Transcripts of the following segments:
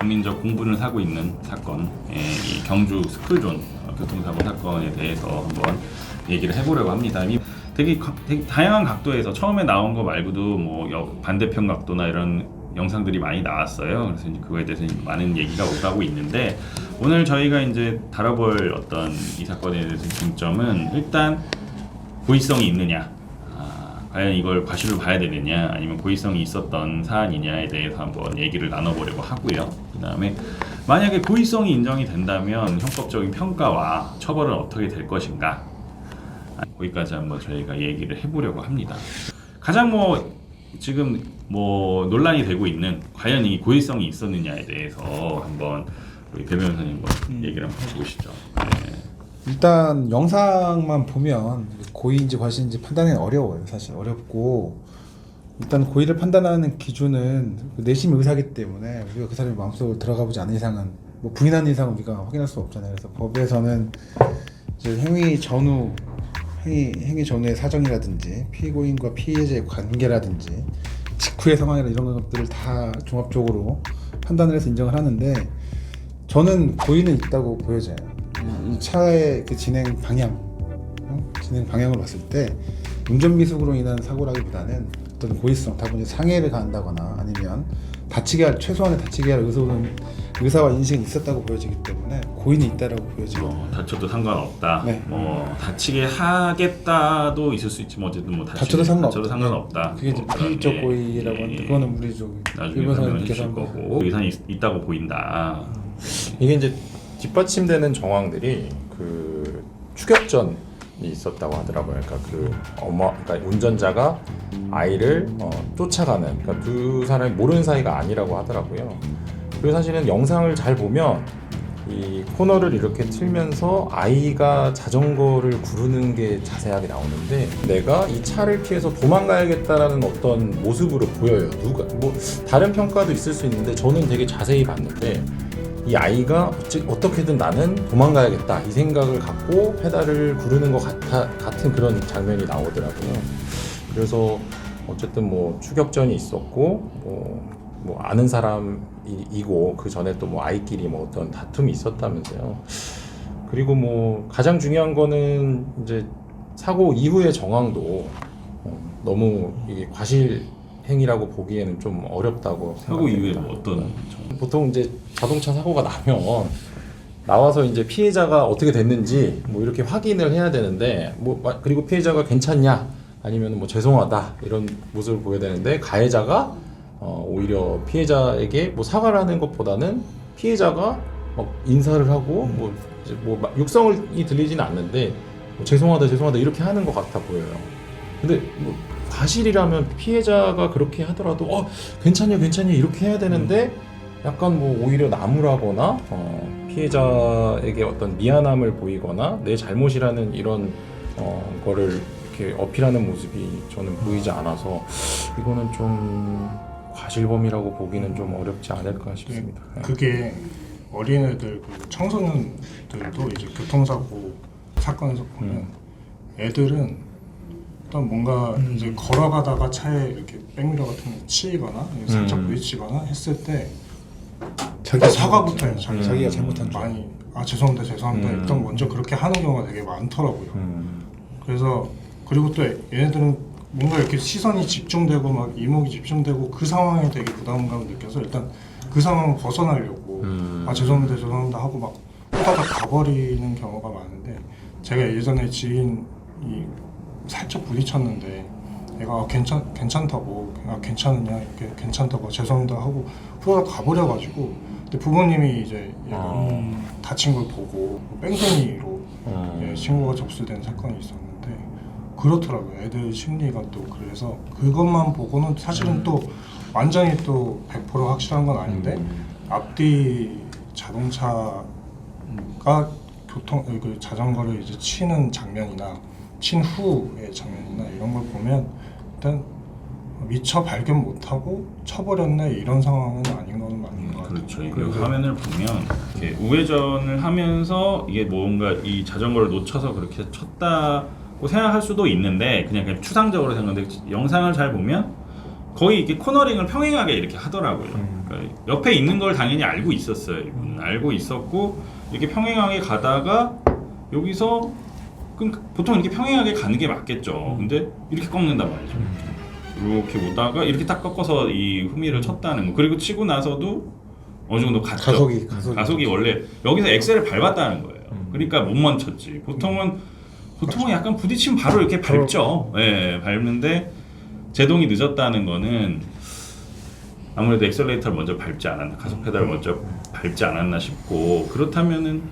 국민적 공분을 사고 있는 사건, 이 경주 스쿨존 교통사고 사건에 대해서 한번 얘기를 해보려고 합니다. 되게 다양한 각도에서 처음에 나온 거 말고도 뭐 반대편 각도나 이런 영상들이 많이 나왔어요. 그래서 이제 그거에 대해서 많은 얘기가 오가고 있는데, 오늘 저희가 이제 다뤄볼 어떤 이 사건에 대해서 중점은 일단 고의성이 있느냐, 과연 이걸 과실로 봐야 되느냐, 아니면 고의성이 있었던 사안이냐에 대해서 한번 얘기를 나눠보려고 하고요. 그 다음에 만약에 고의성이 인정이 된다면 형법적인 평가와 처벌은 어떻게 될 것인가, 거기까지 한번 저희가 얘기를 해보려고 합니다. 가장 지금 논란이 되고 있는 과연 이 고의성이 있었느냐에 대해서 한번 우리 배 변호사님 얘기를 한번 해보시죠. 네. 일단 영상만 보면 고의인지 과실인지 판단하기는 어려워요. 사실 어렵고, 일단 고의를 판단하는 기준은 내심 의사기 때문에 우리가 그 사람의 마음속으로 들어가 보지 않은 이상은, 부인하는 이상은 우리가 확인할 수 없잖아요. 그래서 법에서는 이제 행위 전후의 사정이라든지 피고인과 피해자의 관계라든지 직후의 상황이라 이런 것들을 다 종합적으로 판단을 해서 인정을 하는데, 저는 고의는 있다고 보여져요. 이 차의 그 진행 방향을 봤을 때 운전 미숙으로 인한 사고라기보다는 어떤 고의성, 다분히 상해를 가한다거나 아니면 최소한의 다치게 할 의사와 인식이 있었다고 보여지기 때문에 고의는 있다라고 보여져요. 다쳐도 상관없다. 네. 다치게 하겠다도 있을 수 있지만 어쨌든 다쳐도 상관없다. 그게 이제 비위적 고의라고 하는데, 그거는 우리 나중에 설명해주실 거고, 의사는 있다고 보인다. 이게 이제 뒷받침되는 정황들이 그 추격전이 있었다고 하더라고요. 그러니까 운전자가 아이를 쫓아가는, 그러니까 두 사람이 모르는 사이가 아니라고 하더라고요. 그리고 사실은 영상을 잘 보면 이 코너를 이렇게 틀면서 아이가 자전거를 구르는 게 자세하게 나오는데, 내가 이 차를 피해서 도망가야겠다라는 어떤 모습으로 보여요. 다른 평가도 있을 수 있는데 저는 되게 자세히 봤는데, 이 아이가 어떻게든 나는 도망가야겠다 이 생각을 갖고 페달을 구르는 것 같은 그런 장면이 나오더라고요. 그래서 어쨌든 추격전이 있었고 아는 사람이고 그 전에 또 아이끼리 어떤 다툼이 있었다면서요. 그리고 가장 중요한 거는 이제 사고 이후의 정황도 너무 이게 과실 행위라고 보기에는 좀 어렵다고 사고 이후에 생각합니다. 어떤 보통 이제 자동차 사고가 나면 나와서 이제 피해자가 어떻게 됐는지 이렇게 확인을 해야 되는데, 그리고 피해자가 괜찮냐 아니면 죄송하다 이런 모습을 보여야 되는데, 가해자가 오히려 피해자에게 사과를 하는 것보다는 피해자가 인사를 하고 육성이 들리지는 않는데 죄송하다 이렇게 하는 것 같아 보여요. 근데 과실이라면 피해자가 그렇게 하더라도 괜찮냐 이렇게 해야 되는데, 약간 오히려 나무라거나 피해자에게 어떤 미안함을 보이거나 내 잘못이라는 이런 거를 이렇게 어필하는 모습이 저는 보이지 않아서, 이거는 좀 과실범이라고 보기는 좀 어렵지 않을까 싶습니다. 그게 어린애들, 청소년들도 이제 교통사고 사건에서 보면 애들은 일단 뭔가 이제 걸어가다가 차에 이렇게 백미러 같은 거 치이거나 살짝 부딪히거나 했을 때 사과부터 해요. 자기가 잘못한 줄. 많이 죄송합니다 일단 먼저 그렇게 하는 경우가 되게 많더라고요. 그래서 그리고 또 얘네들은 뭔가 이렇게 시선이 집중되고 이목이 집중되고 그 상황에 되게 부담감을 느껴서 일단 그 상황을 벗어나려고 죄송합니다 하고 호다닥 가버리는 경우가 많은데, 제가 예전에 지인이 살짝 부딪혔는데 얘가 괜찮다고 괜찮으냐 이렇게 괜찮다고 죄송합니다 하고 후다닥 가버려가지고, 근데 부모님이 이제 얘가 다친 걸 보고 뺑소니로 신고가 접수된 사건이 있었는데, 그렇더라고요. 애들 심리가 또 그래서 그것만 보고는 사실은 또 완전히 또 100% 확실한 건 아닌데, 앞뒤 자동차가 자전거를 이제 치는 장면이나 친 후의 장면이나 이런 걸 보면 일단 미처 발견 못하고 쳐버렸네 이런 상황은 아닌 거는 맞는 것 같아요. 그렇죠. 그 화면을 보면 이렇게 우회전을 하면서 이게 뭔가 이 자전거를 놓쳐서 그렇게 쳤다고 생각할 수도 있는데, 그냥 추상적으로 생각하는데 영상을 잘 보면 거의 이렇게 코너링을 평행하게 이렇게 하더라고요. 그러니까 그러니까 옆에 있는 걸 당연히 알고 있었어요. 이분은 알고 있었고 이렇게 평행하게 가다가 여기서 그럼 보통 이렇게 평행하게 가는 게 맞겠죠. 근데 이렇게 꺾는단 말이죠. 이렇게 오다가 이렇게 딱 꺾어서 이 후미를 쳤다는 거. 그리고 치고 나서도 어느 정도 갔죠. 가속이 원래 여기서 엑셀을 밟았다는 거예요. 그러니까 못 멈췄지. 보통은 약간 부딪히면 바로 이렇게 밟죠. 예, 밟는데 제동이 늦었다는 거는 아무래도 엑셀레이터를 먼저 밟지 않았나, 가속 페달을 먼저 밟지 않았나 싶고, 그렇다면은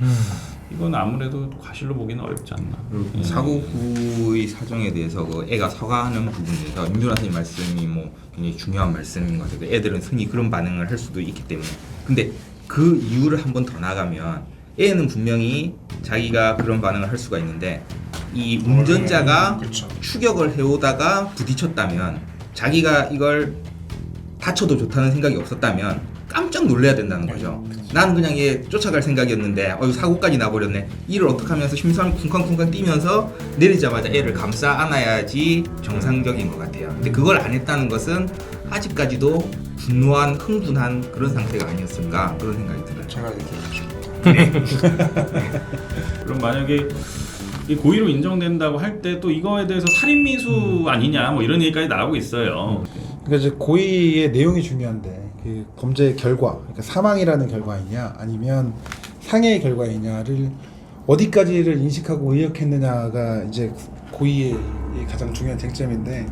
이건 아무래도 과실로 보기는 어렵지 않나. 사고 후의 사정에 대해서 그 애가 사과하는 부분에서 임준환 선생님 말씀이 뭐 굉장히 중요한 말씀인 것 같아요. 애들은 흔히 그런 반응을 할 수도 있기 때문에. 근데 그 이유를 한 번 더 나가면 애는 분명히 자기가 그런 반응을 할 수가 있는데 이 운전자가 그렇죠. 추격을 해오다가 부딪혔다면 자기가 이걸 다쳐도 좋다는 생각이 없었다면 깜짝 놀라야 된다는 거죠. 나는 그냥 얘 쫓아갈 생각이었는데 사고까지 나버렸네. 이를 어떻게 하면서 심장이 쿵쾅쿵쾅 뛰면서 내리자마자 애를 감싸 안아야지 정상적인 것 같아요. 근데 그걸 안 했다는 것은 아직까지도 분노한 흥분한 그런 상태가 아니었을까 그런 생각이 들어요. 제가 얘기해주고 그럼 만약에 이 고의로 인정된다고 할 때 또 이거에 대해서 살인미수 아니냐 뭐 이런 얘기까지 나오고 있어요. 그러니까 이제 고의의 내용이 중요한데 그 범죄의 결과, 그러니까 사망이라는 결과이냐 아니면 상해의 결과이냐를 어디까지를 인식하고 의역했느냐가 이제 고의의 가장 중요한 쟁점인데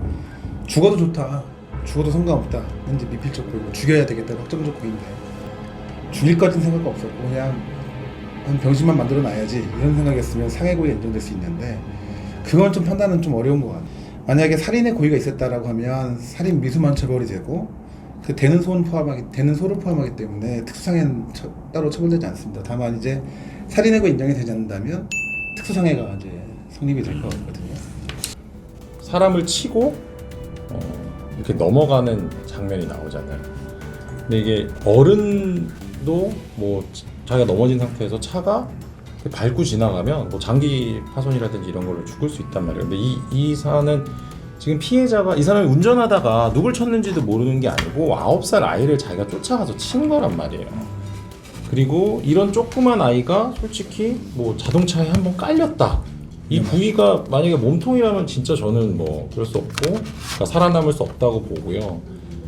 죽어도 좋다, 죽어도 상관없다, 이제 미필적 고의고 죽여야 되겠다 확정적 고의인데 죽일 것같은 생각 없었고 그냥 한 병신만 만들어 놔야지 이런 생각이었으면 상해 고의가 인정될 수 있는데 그건 좀 판단은 좀 어려운 것 같아요. 만약에 살인의 고의가 있었다라고 하면 살인 미수만 처벌이 되고 그 되는 소를 포함하기 때문에 특수상해는 따로 처벌되지 않습니다. 다만 이제 살인의 고의 인정이 되지 않는다면 특수상해가 이제 성립이 될 것 같거든요. 사람을 치고 이렇게 넘어가는 장면이 나오잖아요. 근데 이게 어른도 뭐 자기가 넘어진 상태에서 차가 밟고 지나가면 뭐 장기 파손이라든지 이런 걸로 죽을 수 있단 말이에요. 근데 이 사안은 지금 피해자가 이 사람이 운전하다가 누굴 쳤는지도 모르는 게 아니고 9살 아이를 자기가 쫓아가서 친 거란 말이에요. 그리고 이런 조그만 아이가 솔직히 뭐 자동차에 한번 깔렸다. 이 부위가 만약에 몸통이라면 진짜 저는 뭐 그럴 수 없고 그러니까 살아남을 수 없다고 보고요.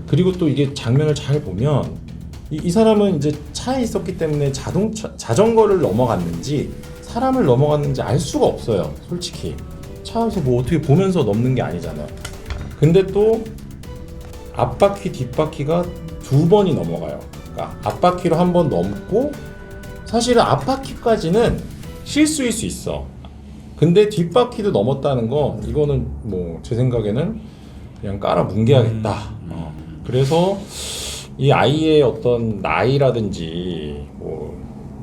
그리고 또 이게 장면을 잘 보면 이 사람은 이제 차에 있었기 때문에 자전거를 넘어갔는지 사람을 넘어갔는지 알 수가 없어요. 솔직히 차에서 뭐 어떻게 보면서 넘는 게 아니잖아요. 근데 또 앞바퀴 뒷바퀴가 2번이 넘어가요. 그러니까 앞바퀴로 한 번 넘고 사실은 앞바퀴까지는 실수일 수 있어. 근데 뒷바퀴도 넘었다는 거 이거는 뭐 제 생각에는 그냥 깔아 뭉개야겠다. 그래서 이 아이의 어떤 나이라든지 뭐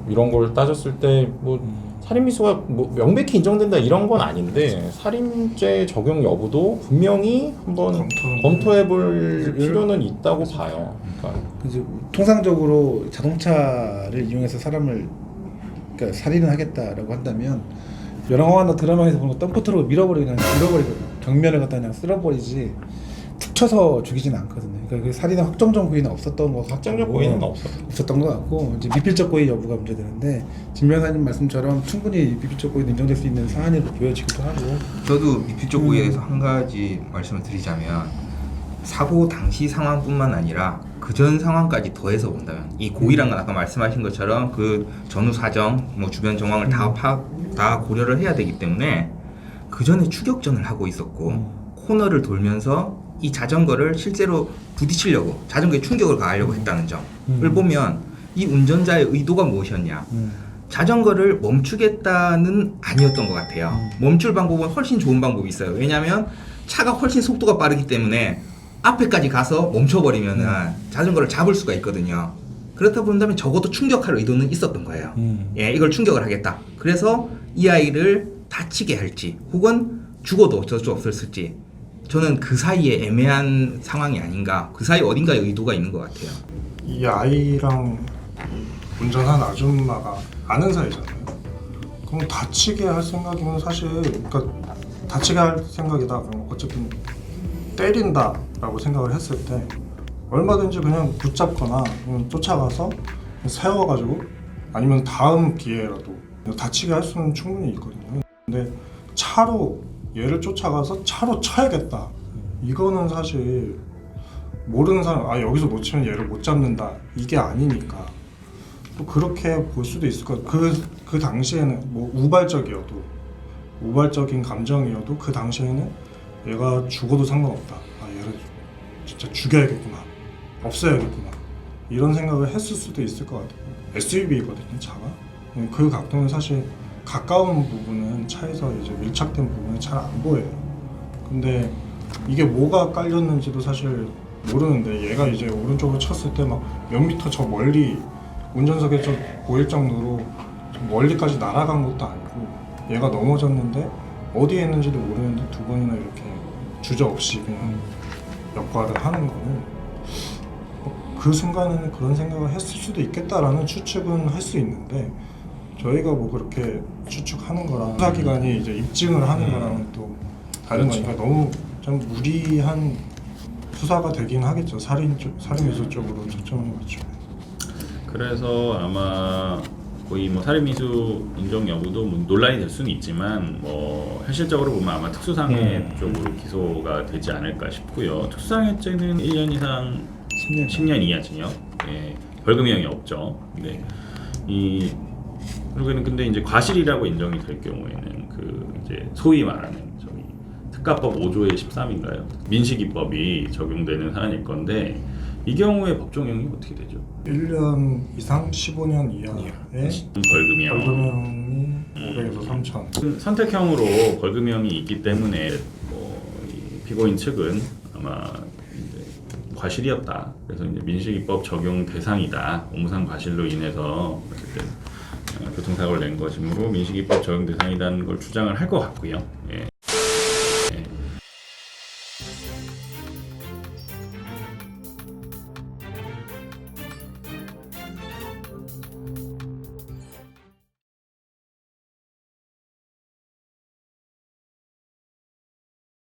이런 걸 따졌을 때 뭐 살인미수가 뭐 명백히 인정된다 이런 건 아닌데 살인죄 적용 여부도 분명히 한번 검토해볼 필요는 있다고 봐요. 그러니까 이제 통상적으로 자동차를 이용해서 사람을 그러니까 살인을 하겠다라고 한다면 영화나 드라마에서 보는 거 덤프트럭을 밀어버리거든요. 경면을 갖다 그냥 쓸어버리지 툭 쳐서 죽이지는 않거든요. 그러니까 그 살인의 확정적 고의는 없었던 거 확정적 고의는 없었던 것 같고 이제 미필적 고의 여부가 문제되는데 진 변호사님 말씀처럼 충분히 미필적 고의는 인정될 수 있는 사안으로 보여지기도 하고. 저도 미필적 고의에 대해서 한 가지 말씀을 드리자면 사고 당시 상황뿐만 아니라 그 전 상황까지 더해서 본다면 이 고의란 건 아까 말씀하신 것처럼 그 전후 사정, 뭐 주변 정황을 다 고려를 해야 되기 때문에 그 전에 추격전을 하고 있었고 코너를 돌면서 이 자전거를 실제로 부딪히려고 자전거에 충격을 가하려고 했다는 점을 보면 이 운전자의 의도가 무엇이었냐. 자전거를 멈추겠다는 아니었던 것 같아요. 멈출 방법은 훨씬 좋은 방법이 있어요. 왜냐하면 차가 훨씬 속도가 빠르기 때문에 앞에까지 가서 멈춰버리면은 자전거를 잡을 수가 있거든요. 그렇다 본다면 적어도 충격할 의도는 있었던 거예요. 예, 이걸 충격을 하겠다. 그래서 이 아이를 다치게 할지 혹은 죽어도 어쩔 수 없었을지 저는 그 사이에 애매한 상황이 아닌가. 그 사이 어딘가에 의도가 있는 것 같아요. 이 아이랑 운전한 아줌마가 아는 사이잖아요. 그럼 다치게 할 생각이면 사실 그러니까 다치게 할 생각이다. 그럼 어쨌든 때린다라고 생각을 했을 때 얼마든지 그냥 붙잡거나 그냥 쫓아가서 세워가지고 아니면 다음 기회라도 다치게 할 수는 충분히 있거든요. 근데 차로 얘를 쫓아가서 차로 쳐야겠다. 이거는 사실 모르는 사람 여기서 못 치면 얘를 못 잡는다 이게 아니니까 또 그렇게 볼 수도 있을 것 같아요. 그 당시에는 뭐 우발적인 감정이어도 그 당시에는 얘가 죽어도 상관없다. 얘를 진짜 죽여야겠구나. 없애야겠구나. 이런 생각을 했을 수도 있을 것 같아요. SUV거든요, 차가. 그 각도는 사실 가까운 부분은 차에서 이제 밀착된 부분은 잘 안 보여요. 근데 이게 뭐가 깔렸는지도 사실 모르는데 얘가 이제 오른쪽으로 쳤을 때 막 몇 미터 저 멀리 운전석에 저 보일 정도로 좀 멀리까지 날아간 것도 아니고 얘가 넘어졌는데 어디에 있는지도 모르는데 두 번이나 이렇게 주저없이 그냥 역과를 하는 거는 그 순간에는 그런 생각을 했을 수도 있겠다라는 추측은 할 수 있는데 저희가 뭐 그렇게 추측하는 거랑 수사기관이 이제 입증을 하는 거랑은 또 다른 거니까 너무 좀 무리한 수사가 되긴 하겠죠. 살인 미수 쪽으로 초점을 맞추면. 그래서 아마 거의 뭐 살인미수 인정 여부도 뭐 논란이 될 수는 있지만 뭐 현실적으로 보면 아마 특수상해 쪽으로 기소가 되지 않을까 싶고요. 특수상해죄는 1년 이상 10년 이하 징역, 벌금형이 없죠. 그리고는 근데 이제 과실이라고 인정이 될 경우에는 그 이제 소위 말하는 저기 특가법 5조의 13인가요? 민식이법이 적용되는 사안일 건데 이 경우에 법정형이 어떻게 되죠? 1년 이상 15년 이하의 벌금형이 500에서 3,000. 선택형으로 벌금형이 있기 때문에 이 피고인 측은 아마 이제 과실이었다. 그래서 이제 민식이법 적용 대상이다. 업무상 과실로 인해서 어쨌든 교통사고를 낸 것이므로 민식이법 적용 대상이라는 걸 주장을 할 것 같고요. 예.